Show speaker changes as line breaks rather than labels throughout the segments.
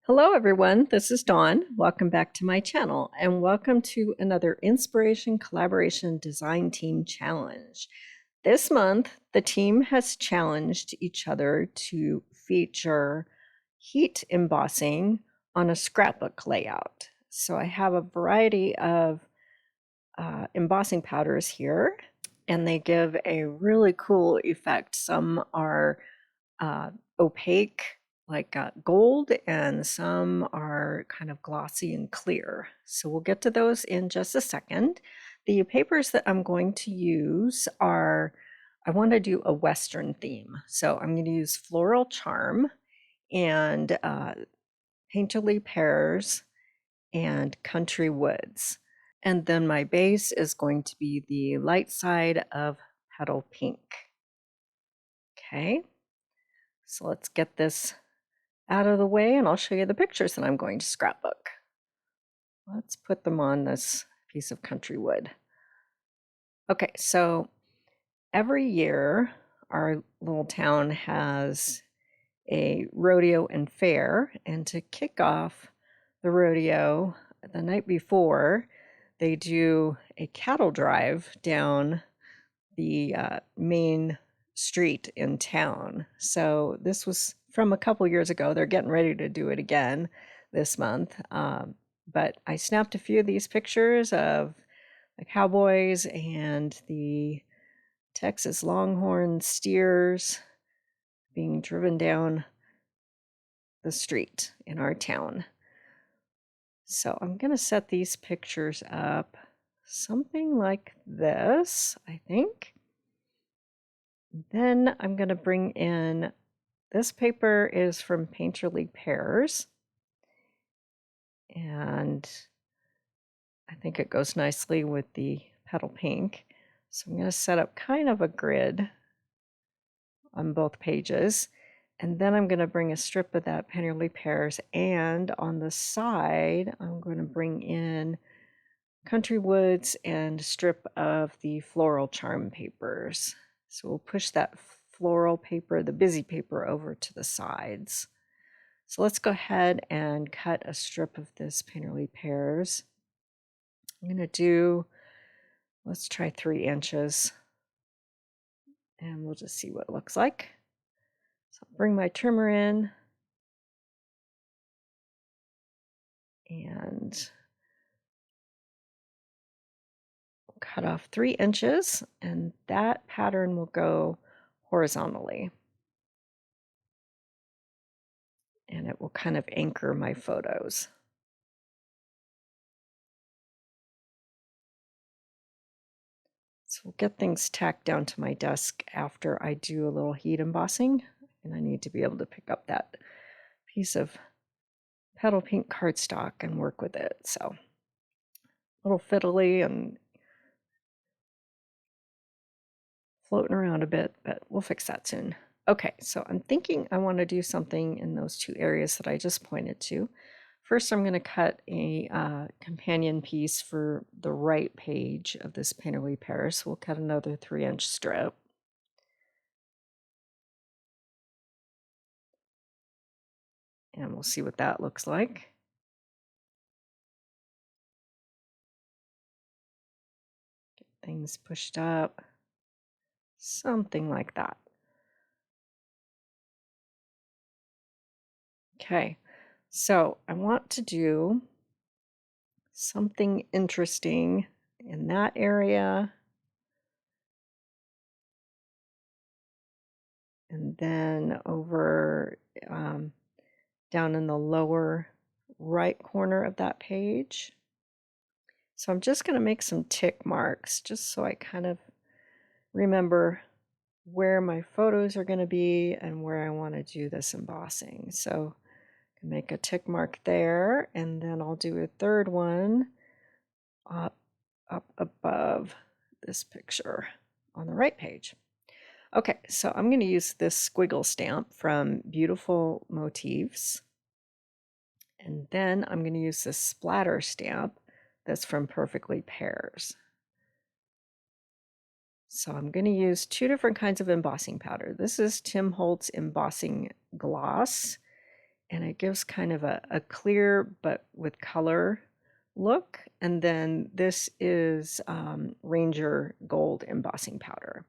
Hello everyone, this is Dawn. Welcome back to my channel and welcome to another Inspiration Collaboration Design Team Challenge. This month, the team has challenged each other to feature heat embossing on a scrapbook layout. So I have a variety of embossing powders here and they give a really cool effect. Some are opaque like gold, and some are kind of glossy and clear. So we'll get to those in just a second. The papers that I'm going to use are, I want to do a Western theme. So I'm going to use Floral Charm and Painterly Pears and Country Woods. And then my base is going to be the light side of Petal Pink. Okay, so let's get this out of the way and I'll show you the pictures that I'm going to scrapbook. Let's put them on this piece of country wood. Okay, so every year our little town has a rodeo and fair, and to kick off the rodeo the night before, they do a cattle drive down the main street in town. So this was from a couple years ago. They're getting ready to do it again this month. But I snapped a few of these pictures of the cowboys and the Texas Longhorn steers being driven down the street in our town. So I'm going to set these pictures up something like this, I think. Then I'm going to bring in, this paper is from Painterly Pears, and I think it goes nicely with the petal pink. So I'm going to set up kind of a grid on both pages, and then I'm going to bring a strip of that Painterly Pears, and on the side I'm going to bring in Country Woods and a strip of the Floral Charm papers. So we'll push that floral paper, the busy paper, over to the sides. So let's go ahead and cut a strip of this Painterly Pears. I'm going to do, let's try 3 inches, and we'll just see what it looks like. So I'll bring my trimmer in and cut off 3 inches, and that pattern will go horizontally. And it will kind of anchor my photos. So we'll get things tacked down to my desk after I do a little heat embossing, and I need to be able to pick up that piece of petal pink cardstock and work with it. So a little fiddly and floating around a bit, but we'll fix that soon. Okay, so I'm thinking I want to do something in those 2 areas that I just pointed to. First, I'm going to cut a companion piece for the right page of this Painterly Pears. So we'll cut another 3-inch strip. And we'll see what that looks like. Get things pushed up. Something like that. Okay, so I want to do something interesting in that area. And then over down in the lower right corner of that page. So I'm just going to make some tick marks just so I kind of remember where my photos are going to be and where I want to do this embossing. So I can make a tick mark there, and then I'll do a third one up above this picture on the right page. Okay, so I'm going to use this squiggle stamp from Beautiful Motifs. And then I'm going to use this splatter stamp that's from Perfectly Pears. So I'm going to use 2 different kinds of embossing powder. This is Tim Holtz Embossing Gloss, and it gives kind of a clear but with color look. And then this is Ranger Gold embossing powder.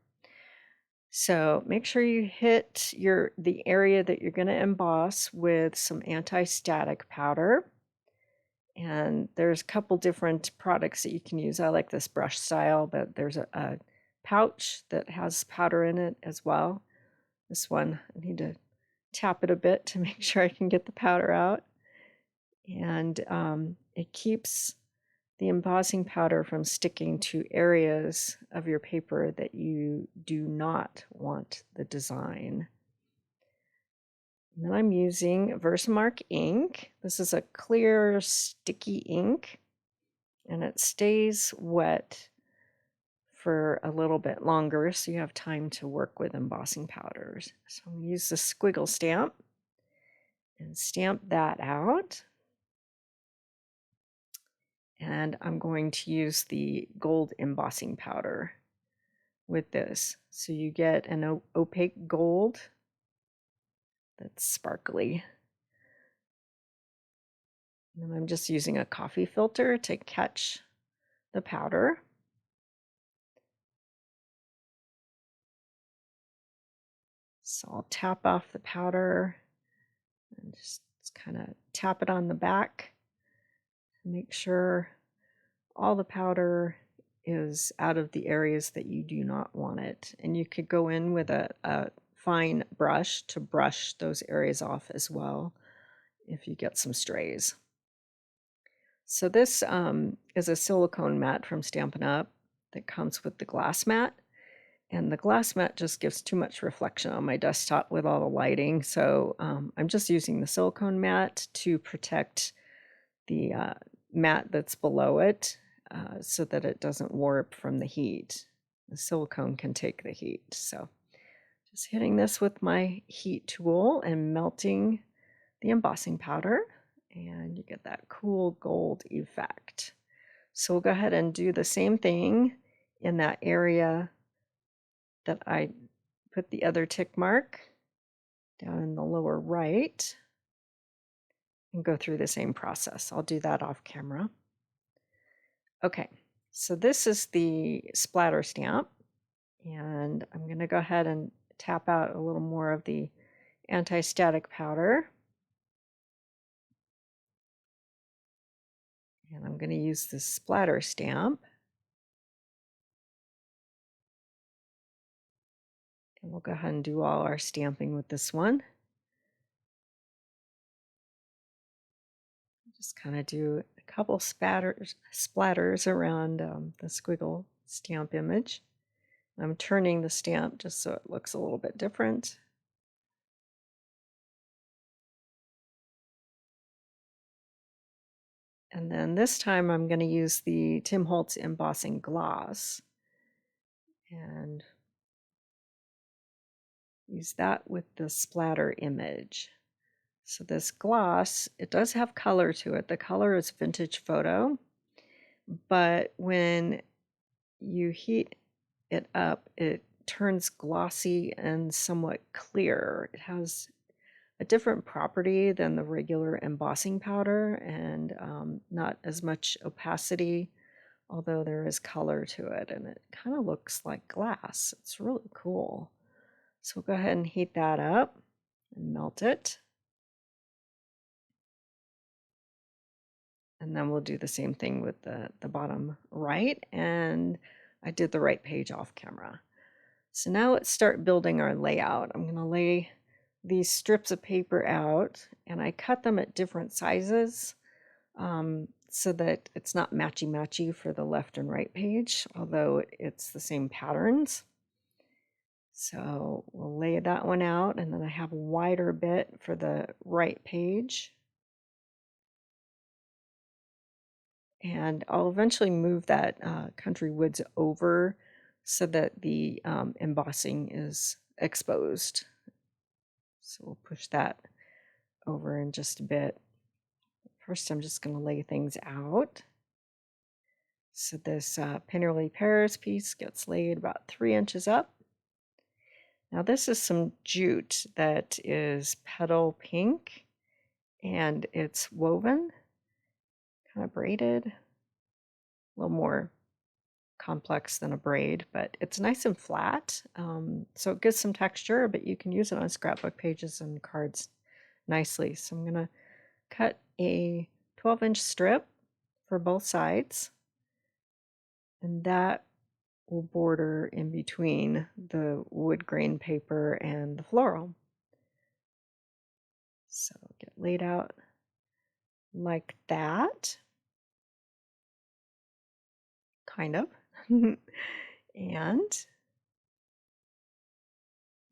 So make sure you hit the area that you're going to emboss with some anti-static powder. And there's a couple different products that you can use. I like this brush style, but there's a pouch that has powder in it as well. This one, I need to tap it a bit to make sure I can get the powder out. And it keeps the embossing powder from sticking to areas of your paper that you do not want the design. And then I'm using Versamark ink. This is a clear, sticky ink, and it stays wet for a little bit longer, so you have time to work with embossing powders. So I'm going to use the squiggle stamp and stamp that out. And I'm going to use the gold embossing powder with this. So you get an opaque gold that's sparkly. And I'm just using a coffee filter to catch the powder. So I'll tap off the powder and just kind of tap it on the back. Make sure all the powder is out of the areas that you do not want it. And you could go in with a fine brush to brush those areas off as well if you get some strays. So this is a silicone mat from Stampin' Up that comes with the glass mat. And the glass mat just gives too much reflection on my desktop with all the lighting. So I'm just using the silicone mat to protect the mat that's below it so that it doesn't warp from the heat. The silicone can take the heat. So just hitting this with my heat tool and melting the embossing powder, and you get that cool gold effect. So we'll go ahead and do the same thing in that area that I put the other tick mark down in the lower right, and go through the same process. I'll do that off camera. Okay, so this is the splatter stamp, and I'm going to go ahead and tap out a little more of the anti-static powder. And I'm going to use this splatter stamp. And we'll go ahead and do all our stamping with this one. Just kind of do a couple splatters around the squiggle stamp image. I'm turning the stamp just so it looks a little bit different. And then this time I'm going to use the Tim Holtz embossing gloss and use that with the splatter image. So this gloss, it does have color to it. The color is Vintage Photo, but when you heat it up, it turns glossy and somewhat clear. It has a different property than the regular embossing powder, and not as much opacity, although there is color to it, and it kind of looks like glass. It's really cool. So we'll go ahead and heat that up and melt it. And then we'll do the same thing with the bottom right, and I did the right page off camera. So now let's start building our layout. I'm going to lay these strips of paper out, and I cut them at different sizes so that it's not matchy-matchy for the left and right page, although it's the same patterns. So we'll lay that one out, and then I have a wider bit for the right page. And I'll eventually move that country woods over so that the embossing is exposed. So we'll push that over in just a bit. First, I'm just going to lay things out. So this Pinnerly Paris piece gets laid about 3 inches up. Now this is some jute that is petal pink, and it's woven, kind of braided, a little more complex than a braid, but it's nice and flat. So it gives some texture, but you can use it on scrapbook pages and cards nicely. So I'm going to cut a 12-inch strip for both sides, and that will border in between the wood grain paper and the floral. So get laid out like that, kind of. And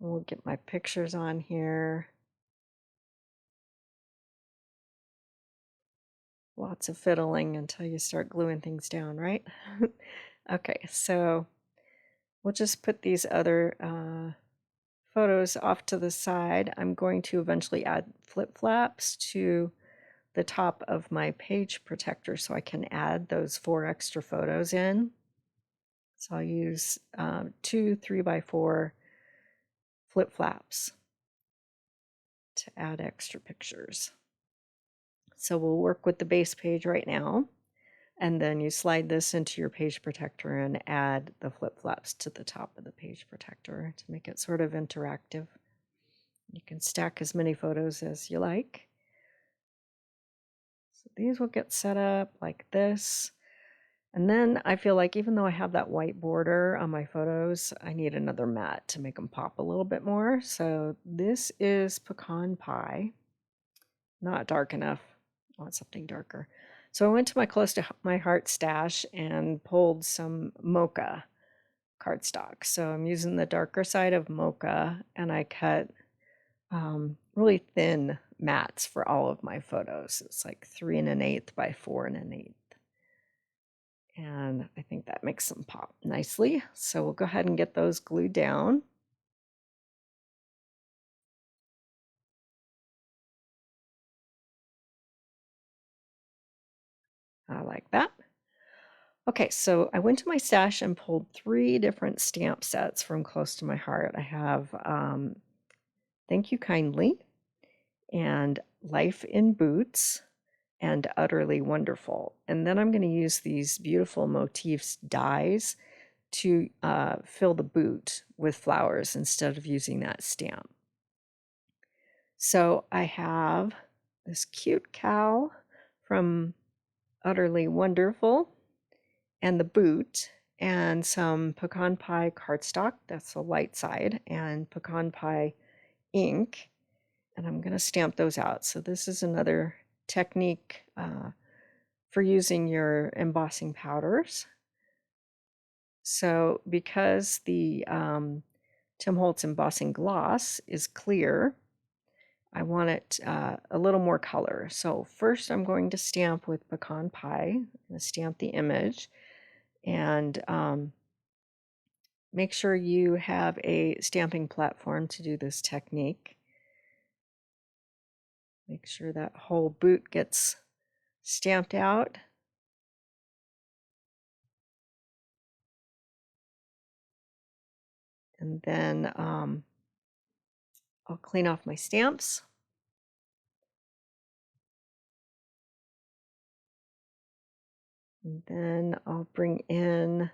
we'll get my pictures on here. Lots of fiddling until you start gluing things down, right? Okay, so we'll just put these other photos off to the side. I'm going to eventually add flip flaps to the top of my page protector so I can add those 4 extra photos in. So I'll use 2 3x4 flip flaps to add extra pictures. So we'll work with the base page right now, and then you slide this into your page protector and add the flip flaps to the top of the page protector to make it sort of interactive. You can stack as many photos as you like. So these will get set up like this. And then I feel like even though I have that white border on my photos, I need another matte to make them pop a little bit more. So this is pecan pie. Not dark enough. I want something darker. So I went to my Close to My Heart stash and pulled some mocha cardstock. So I'm using the darker side of mocha, and I cut really thin mats for all of my photos. It's like 3 1/8 by 4 1/8. And I think that makes them pop nicely. So we'll go ahead and get those glued down. I like that. Okay, so I went to my stash and pulled 3 different stamp sets from Close to My Heart. I have Thank You Kindly, and Life in Boots, and Utterly Wonderful. And then I'm going to use these beautiful motifs dies to fill the boot with flowers instead of using that stamp. So I have this cute cow from Utterly Wonderful, and the boot, and some pecan pie cardstock, that's the light side, and pecan pie ink, and I'm going to stamp those out. So this is another technique for using your embossing powders. So because the Tim Holtz embossing gloss is clear, I want it a little more color. So first I'm going to stamp with pecan pie. I'm going to stamp the image, and make sure you have a stamping platform to do this technique. Make sure that whole boot gets stamped out. And then I'll clean off my stamps. And then I'll bring in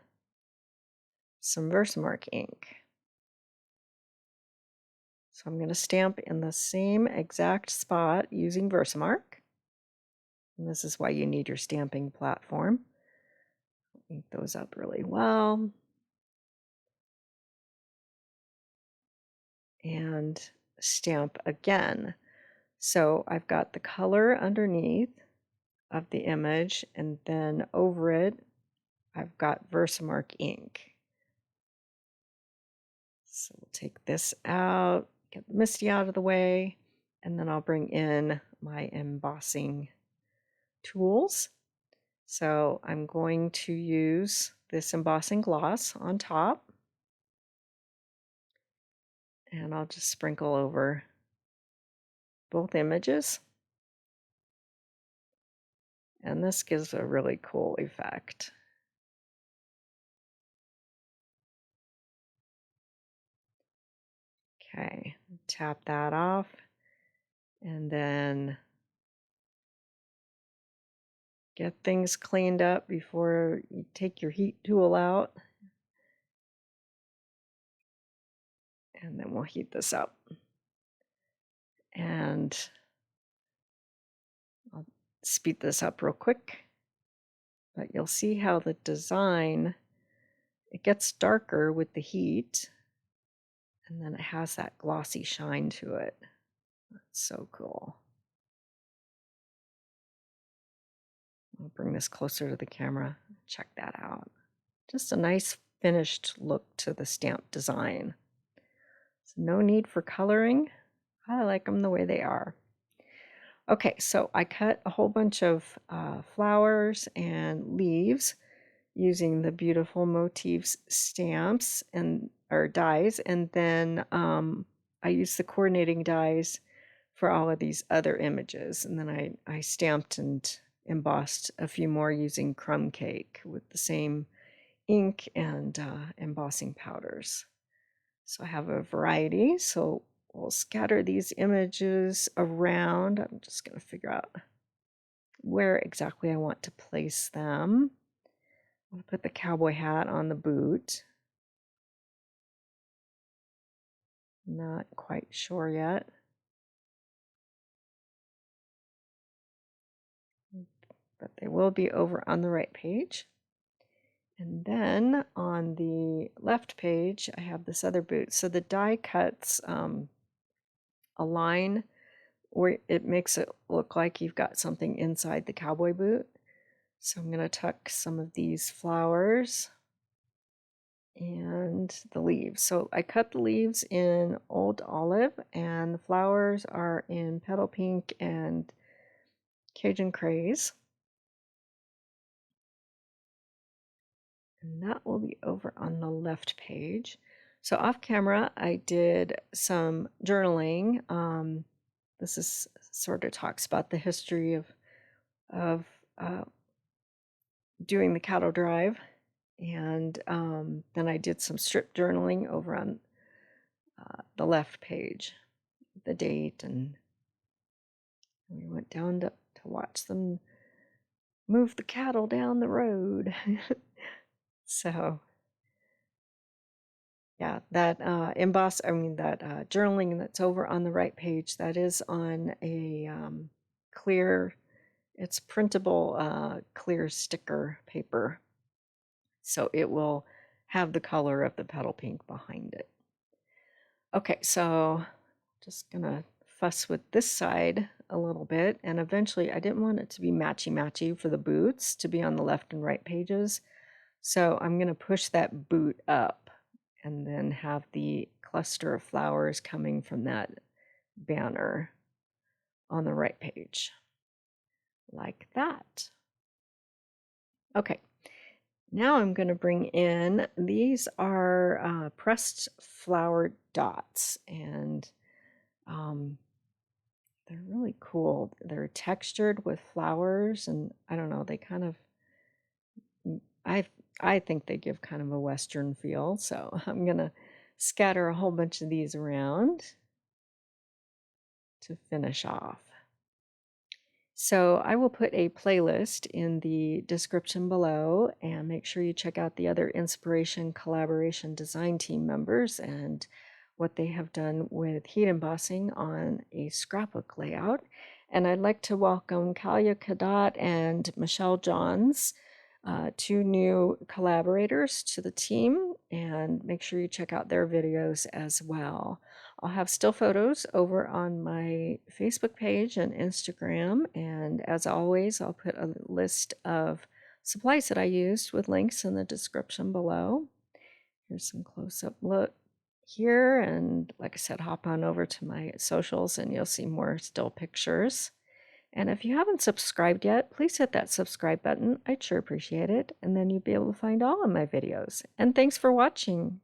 some Versamark ink. So I'm going to stamp in the same exact spot using Versamark. And this is why you need your stamping platform. Ink those up really well. And stamp again. So I've got the color underneath of the image, and then over it I've got Versamark ink. So we'll take this out, get the Misty out of the way, and then I'll bring in my embossing tools. So I'm going to use this embossing gloss on top, and I'll just sprinkle over both images. And this gives a really cool effect. Okay, tap that off, and then get things cleaned up before you take your heat tool out. And then we'll heat this up. And I'll speed this up real quick. But you'll see how the design, it gets darker with the heat. And then it has that glossy shine to it. That's so cool. I'll bring this closer to the camera. Check that out. Just a nice finished look to the stamp design. So no need for coloring. I like them the way they are. Okay, so I cut a whole bunch of flowers and leaves using the beautiful motifs stamps or dies, and then I used the coordinating dies for all of these other images, and then I stamped and embossed a few more using crumb cake with the same ink and embossing powders. So I have a variety, so we'll scatter these images around. I'm just going to figure out where exactly I want to place them. I'll put the cowboy hat on the boot. Not quite sure yet. But they will be over on the right page. And then on the left page, I have this other boot. So the die cuts a line where it makes it look like you've got something inside the cowboy boot. So I'm going to tuck some of these flowers and the leaves. So I cut the leaves in Old Olive, and the flowers are in Petal Pink and Cajun Craze. And that will be over on the left page. So off camera, I did some journaling. This is sort of talks about the history of doing the cattle drive. And then I did some strip journaling over on the left page, the date, and we went down to watch them move the cattle down the road. So yeah, that journaling that's over on the right page, that is on a clear, it's printable clear sticker paper. So it will have the color of the petal pink behind it. Okay, so just gonna fuss with this side a little bit, and eventually I didn't want it to be matchy-matchy for the boots to be on the left and right pages. So I'm gonna push that boot up and then have the cluster of flowers coming from that banner on the right page, like that. Okay, now I'm going to bring in, these are pressed flower dots, and they're really cool. They're textured with flowers, and I don't know, they kind of, I think they give kind of a Western feel, so I'm going to scatter a whole bunch of these around to finish off. So I will put a playlist in the description below, and make sure you check out the other Inspiration Collaboration Design Team members and what they have done with heat embossing on a scrapbook layout. And I'd like to welcome Kalia Kadat and Michelle Johns, two new collaborators to the team, and make sure you check out their videos as well. I'll have still photos over on my Facebook page and Instagram, and as always, I'll put a list of supplies that I used with links in the description below. Here's some close-up look here, and like I said, hop on over to my socials and you'll see more still pictures. And if you haven't subscribed yet, please hit that subscribe button. I'd sure appreciate it, and then you'll be able to find all of my videos. And thanks for watching.